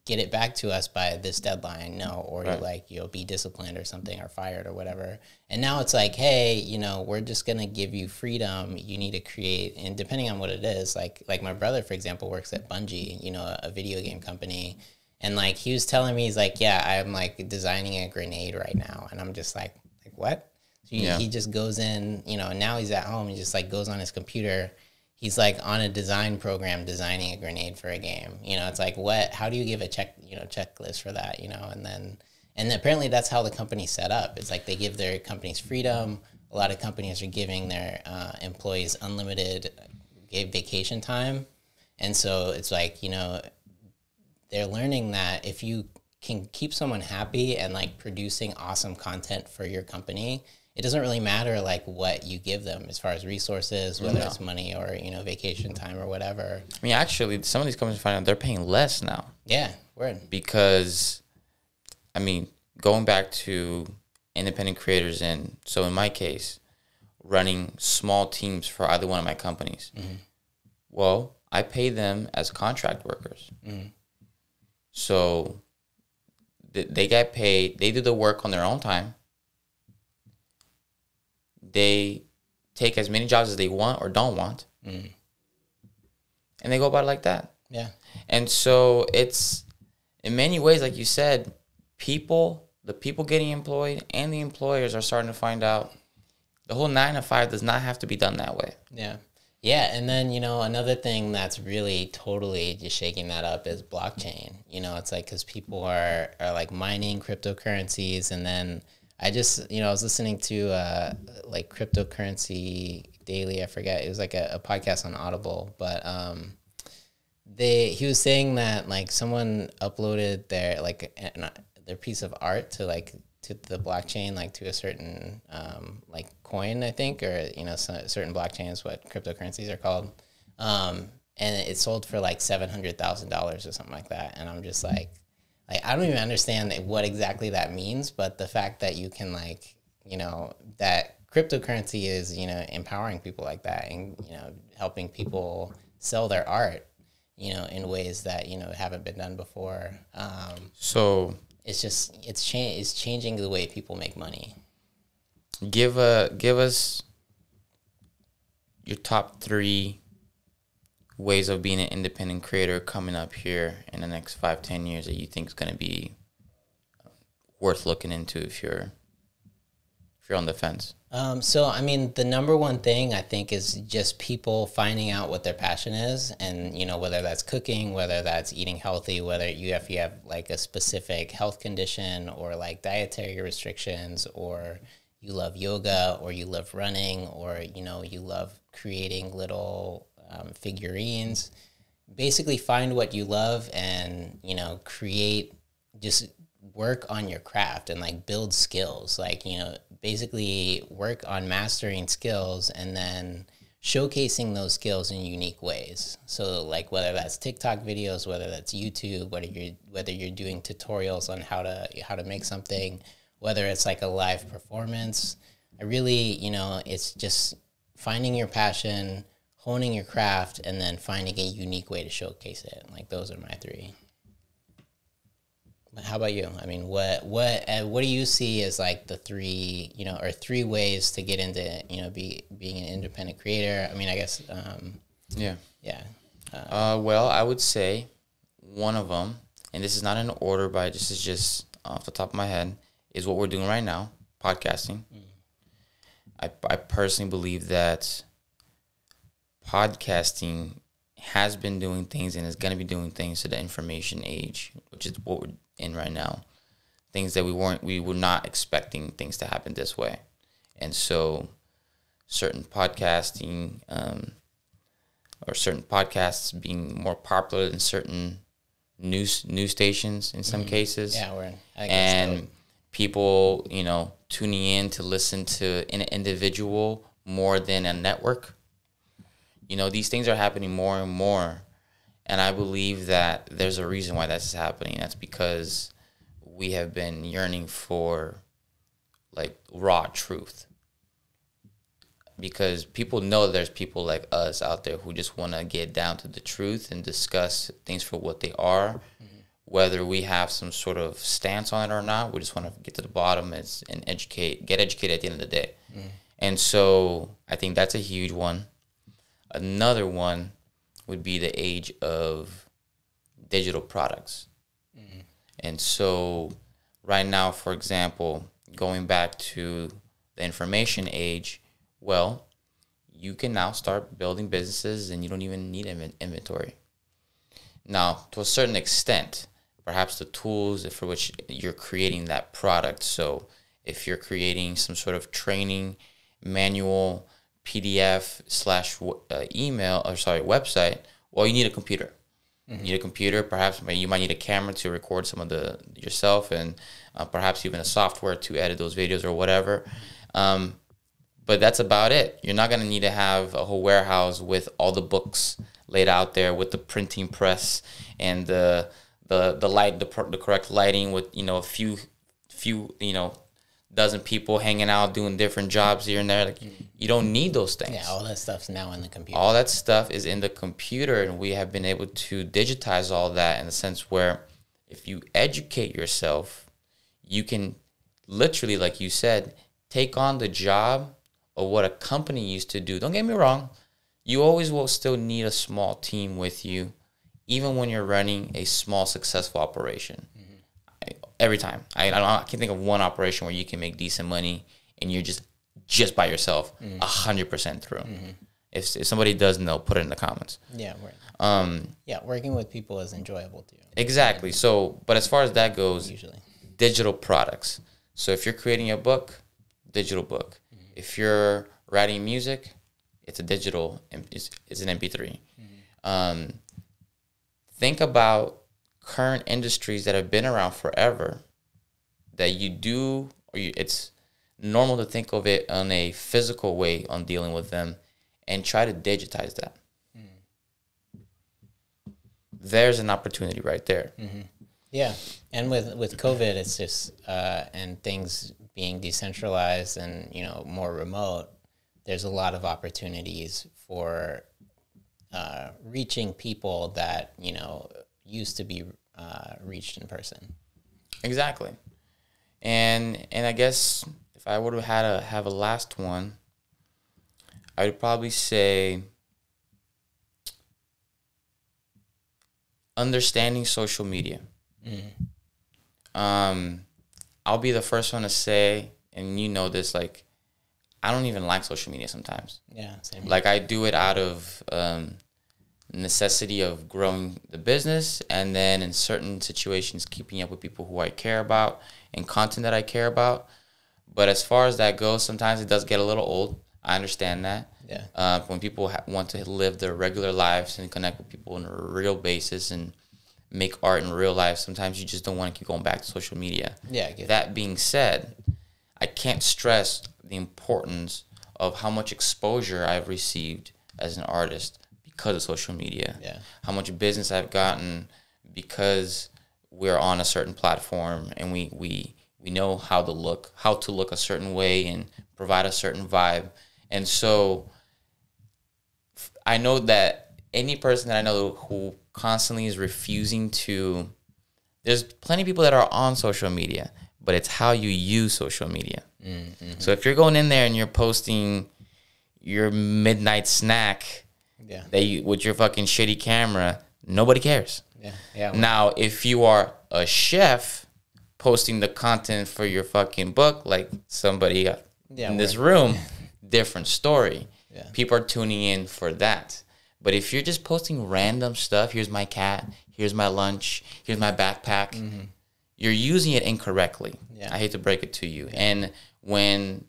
get it back to us by this deadline. No, or you'll be disciplined or something, or fired or whatever. And now it's like, hey, you know, we're just going to give you freedom. You need to create, and depending on what it is, like my brother, for example, works at Bungie, you know, a video game company. And like, he was telling me, he's like, yeah, I'm like designing a grenade right now. And I'm just like what? So he just goes in, you know, and now he's at home. He just like goes on his computer. He's like on a design program designing a grenade for a game. You know, it's like, how do you give a checklist for that, you know? And apparently that's how the company's set up. It's like they give their companies freedom. A lot of companies are giving their employees unlimited vacation time. And so it's like, you know, they're learning that if you can keep someone happy and like producing awesome content for your company, it doesn't really matter like what you give them as far as resources, whether No. it's money or, vacation time or whatever. I mean, actually, some of these companies find out they're paying less now. Yeah, word. Because, I mean, going back to independent creators, and so in my case, running small teams for either one of my companies, well, I pay them as contract workers. So they get paid, they do the work on their own time. They take as many jobs as they want or don't want. And they go about it like that. Yeah. And so it's, in many ways, like you said, the people getting employed and the employers are starting to find out the whole 9 to 5 does not have to be done that way. Yeah. Yeah. And then, another thing that's really totally just shaking that up is blockchain. It's like, because people are like mining cryptocurrencies. And then I just, I was listening to like Cryptocurrency Daily. I forget. It was like a podcast on Audible. But he was saying that like someone uploaded their piece of art to the blockchain, like to a certain like coin, I think, or certain blockchains, what cryptocurrencies are called, and it sold for like $700,000 or something like that. And I'm just like I don't even understand what exactly that means, but the fact that you can that cryptocurrency is empowering people like that, and helping people sell their art in ways that haven't been done before. So it's just it's changing the way people make money. give us your top 3 ways of being an independent creator coming up here in the next 5-10 years that you think is going to be worth looking into if you're on the fence. So I mean, the number one thing I think is just people finding out what their passion is, and whether that's cooking, whether that's eating healthy, whether if you have like a specific health condition or like dietary restrictions, or you love yoga, or you love running, or you love creating little figurines. Basically, find what you love and create, just work on your craft and like build skills, like basically work on mastering skills and then showcasing those skills in unique ways. So like whether that's TikTok videos, whether that's YouTube, whether you're doing tutorials on how to make something, whether it's like a live performance. I really, it's just finding your passion, honing your craft, and then finding a unique way to showcase it. Like those are my 3. How about you? I mean, what do you see as like the 3, or 3 ways to get into, being an independent creator? I mean, I guess, Yeah. yeah. Well, I would say one of them, and this is not in order, but this is just off the top of my head, is what we're doing right now, podcasting. I personally believe that podcasting has been doing things and is going to be doing things to the information age, which is what we're in right now. Things that we were not expecting things to happen this way. And so certain podcasting, or certain podcasts being more popular than certain news stations in some cases. Yeah, and people, tuning in to listen to an individual more than a network. These things are happening more and more. And I believe that there's a reason why that's happening. That's because we have been yearning for like raw truth. Because people know there's people like us out there who just want to get down to the truth and discuss things for what they are. Whether we have some sort of stance on it or not, we just want to get to the bottom and get educated at the end of the day. And so I think that's a huge one. Another one would be the age of digital products. And so right now, for example, going back to the information age, well, you can now start building businesses and you don't even need inventory. Now, to a certain extent, perhaps the tools for which you're creating that product. So if you're creating some sort of training manual, PDF / email, website, well, you need a computer. You need a computer. Perhaps you might need a camera to record some of yourself, and perhaps even a software to edit those videos or whatever. But that's about it. You're not going to need to have a whole warehouse with all the books laid out there with the printing press and the correct lighting with, a few, dozen people hanging out doing different jobs here and there. Like, you don't need those things. Yeah, all that stuff's now in the computer. All that stuff is in the computer, and we have been able to digitize all that in the sense where if you educate yourself, you can literally, like you said, take on the job of what a company used to do. Don't get me wrong. You always will still need a small team with you, even when you're running a small, successful operation. Every time. I can think of one operation where you can make decent money and you're just by yourself 100% through. If somebody does know, put it in the comments. Yeah, right. Working with people is enjoyable too. Exactly. So, but as far as that goes, Usually digital products. So if you're creating a book, digital book. If you're writing music, it's a digital, it's an MP3. Think about current industries that have been around forever that you do, it's normal to think of it on a physical way on dealing with them and try to digitize that. There's an opportunity right there. Yeah, and with COVID, it's just and things being decentralized and more remote. There's a lot of opportunities for reaching people that used to be reached in person. Exactly, and I guess if I would have have a last one, I would probably say understanding social media. I'll be the first one to say, and this, like, I don't even like social media sometimes. Yeah, same. Like, I do it out of necessity of growing the business, and then in certain situations, keeping up with people who I care about and content that I care about. But as far as that goes, sometimes it does get a little old. I understand that. Yeah. When people want to live their regular lives and connect with people on a real basis and make art in real life, sometimes you just don't want to keep going back to social media. Yeah. That being said, I can't stress the importance of how much exposure I've received as an artist because of social media. Yeah. How much business I've gotten because we're on a certain platform and we know how to look a certain way and provide a certain vibe. And so I know that any person that I know who constantly is refusing to, there's plenty of people that are on social media, but it's how you use social media. So if you're going in there and you're posting your midnight snack with your fucking shitty camera, nobody cares. Yeah. Now, if you are a chef posting the content for your fucking book, like somebody in this room, different story. Yeah. People are tuning in for that. But if you're just posting random stuff, here's my cat, here's my lunch, here's my backpack, you're using it incorrectly. Yeah. I hate to break it to you. And when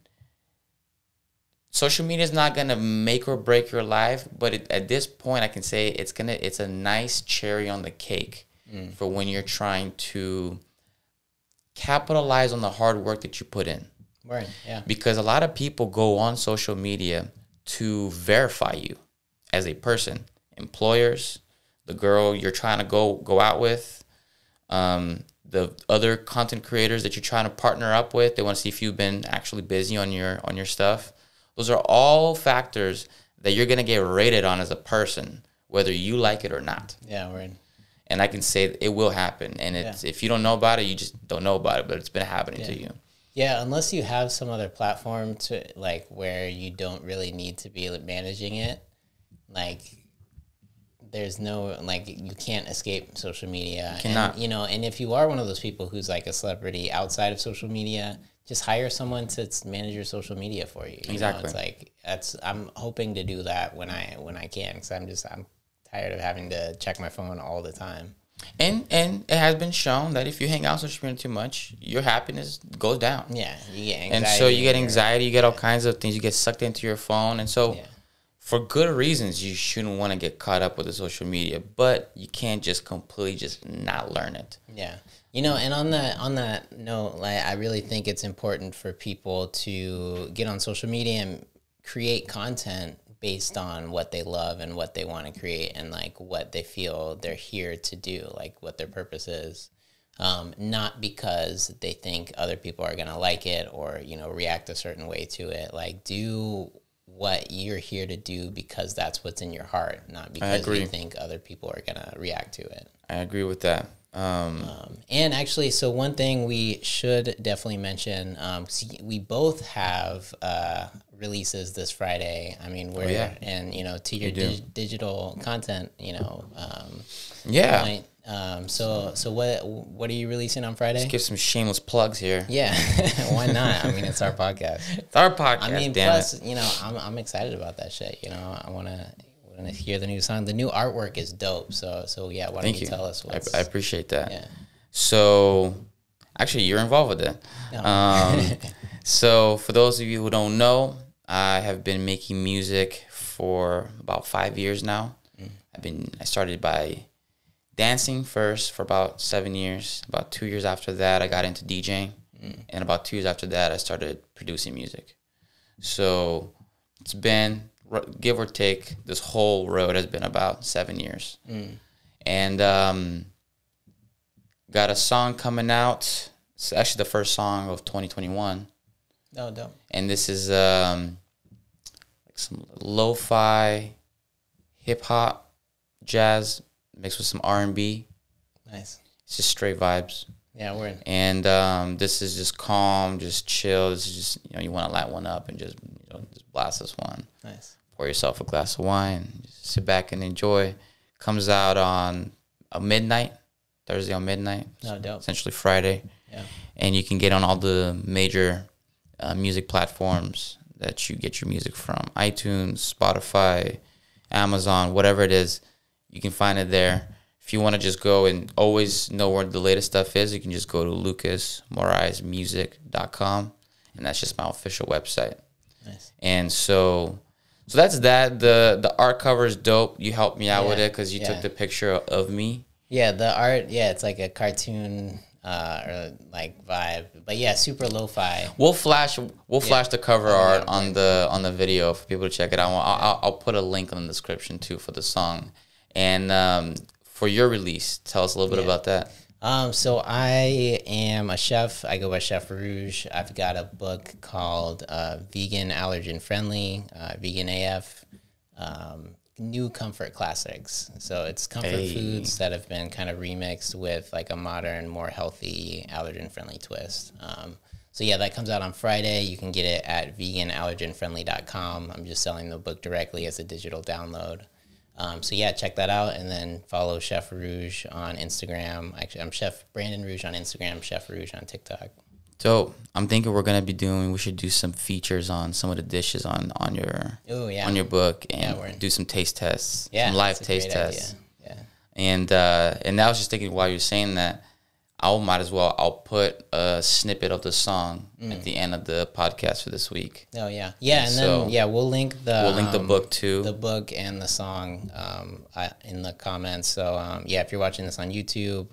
social media is not going to make or break your life, but at this point I can say it's a nice cherry on the cake for when you're trying to capitalize on the hard work that you put in. Right. Yeah. Because a lot of people go on social media to verify you as a person. Employers, the girl you're trying to go out with, the other content creators that you're trying to partner up with, they want to see if you've been actually busy on your stuff. Those are all factors that you're going to get rated on as a person, whether you like it or not. Yeah, right. And I can say it will happen. And if you don't know about it, you just don't know about it, but it's been happening to you. Yeah, unless you have some other platform to like where you don't really need to be managing it, like there's no you can't escape social media. Cannot. And, and if you are one of those people who's like a celebrity outside of social media, just hire someone to manage your social media for you. Exactly. It's I'm hoping to do that when I can, because I'm tired of having to check my phone all the time. And it has been shown that if you hang out on social media too much, your happiness goes down. Yeah, you get anxiety. And so you get anxiety, you get all kinds of things. You get sucked into your phone. And so for good reasons, you shouldn't want to get caught up with the social media, but you can't just completely just not learn it. Yeah. You know, and on that note, like, I really think it's important for people to get on social media and create content based on what they love and what they want to create and like what they feel they're here to do, like what their purpose is. Not because they think other people are going to like it or, you know, react a certain way to it. Like, do what you're here to do because that's what's in your heart, not because you think other people are going to react to it. I agree with that. And actually, so one thing we should definitely mention, we both have releases this Friday. I mean, we're and you know, to your digital content, you know, point. So what are you releasing on Friday? Let's give some shameless plugs here. Yeah, why not? I mean, it's our podcast. It's our podcast. I mean, plus, you know, I'm excited about that shit. You know, I want to hear the new song. The new artwork is dope. So yeah, why don't you tell us what's... I appreciate that. Yeah. So, actually, you're involved with it. No. So, for those of you who don't know, I have been making music for about 5 years now. I started by dancing first for about 7 years. About 2 years after that, I got into DJing. And about 2 years after that, I started producing music. So, it's been... give or take, this whole road has been about 7 years. And got a song coming out. It's actually the first song of 2021. Oh, dope. And this is like some lo-fi, hip-hop, jazz mixed with some R&B. Nice. It's just straight vibes. Yeah, we're in. And this is just calm, just chill. This is just, you know, you want to light one up and just, you know, just blast this one. Nice. Pour yourself a glass of wine, just sit back and enjoy. Comes out on midnight, Thursday on midnight. Oh, dope. Essentially Friday. Yeah. And you can get on all the major music platforms that you get your music from. iTunes, Spotify, Amazon, whatever it is, you can find it there. If you want to just go and always know where the latest stuff is, you can just go to lucasmoraesmusic.com, and that's just my official website. Nice. And so that's that. The art cover is dope. You helped me out with it because you took the picture of me. Yeah, the art, it's like a cartoon or like vibe. But yeah, super lo-fi. We'll flash the cover art on the video for people to check it out. I'll put a link in the description too for the song. And for your release, tell us a little bit about that. So I am a chef. I go by Chef Rouge. I've got a book called Vegan Allergen Friendly, Vegan AF, New Comfort Classics. So it's comfort foods that have been kind of remixed with like a modern, more healthy, allergen-friendly twist. So yeah, that comes out on Friday. You can get it at veganallergenfriendly.com. I'm just selling the book directly as a digital download. So yeah, check that out, and then follow Chef Rouge on Instagram. Actually, I'm Chef Brandon Rouge on Instagram, Chef Rouge on TikTok. So I'm thinking we should do some features on some of the dishes on your book, and do some taste tests, some live taste tests. Yeah. And I was just thinking while you're saying that, I'll put a snippet of the song at the end of the podcast for this week. Oh yeah, yeah, and then we'll link the book too, the book and the song in the comments. So if you're watching this on YouTube,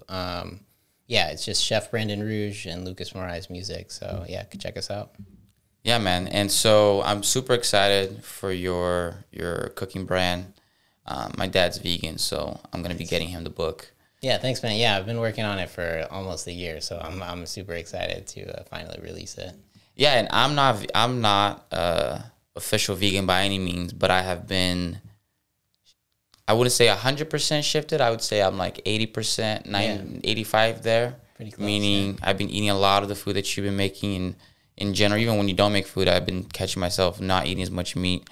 it's just Chef Brandon Rouge and Lucas Moraes Music. So check us out. Yeah, man, and so I'm super excited for your cooking brand. My dad's vegan, so I'm gonna be getting him the book. Yeah, thanks, man. Yeah, I've been working on it for almost a year, so I'm super excited to finally release it. Yeah, and I'm not official vegan by any means, but I have been. I wouldn't say 100% shifted. I would say I'm like 80%, 85 there. Pretty close. Meaning I've been eating a lot of the food that you've been making in general. Even when you don't make food, I've been catching myself not eating as much meat,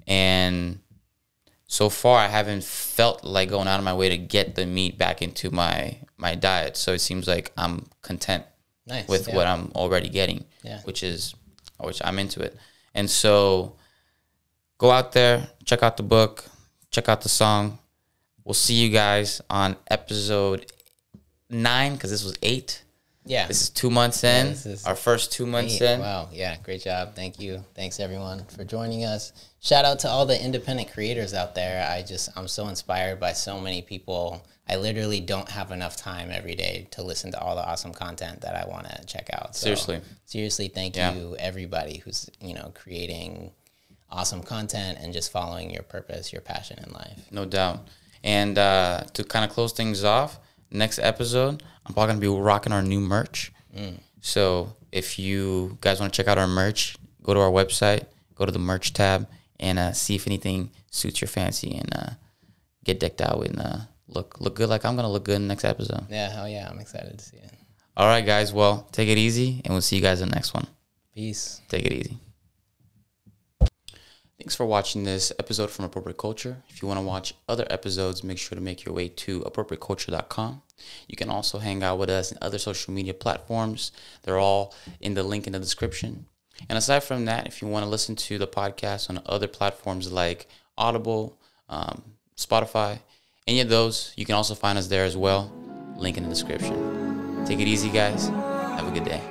and so far, I haven't felt like going out of my way to get the meat back into my diet. So it seems like I'm content with what I'm already getting, which I'm into it. And so go out there, check out the book, check out the song. We'll see you guys on episode 9, because this was 8. Yeah. This is 2 months in. This is our first 2 months in. Wow. Yeah. Great job. Thank you. Thanks everyone for joining us. Shout out to all the independent creators out there. I'm so inspired by so many people. I literally don't have enough time every day to listen to all the awesome content that I want to check out. So, seriously, thank you everybody who's, creating awesome content and just following your purpose, your passion in life. No doubt. And to kind of close things off, next episode, I'm probably going to be rocking our new merch. So if you guys want to check out our merch, go to our website, go to the merch tab, and see if anything suits your fancy, and get decked out and look good like I'm going to look good in the next episode. Yeah, hell yeah. I'm excited to see it. All right, guys. Well, take it easy, and we'll see you guys in the next one. Peace. Take it easy. Thanks for watching this episode from Appropriate Culture. If you want to watch other episodes, make sure to make your way to appropriateculture.com. You can also hang out with us in other social media platforms. They're all in the link in the description. And aside from that, if you want to listen to the podcast on other platforms like Audible, Spotify, any of those, you can also find us there as well. Link in the description. Take it easy, guys. Have a good day.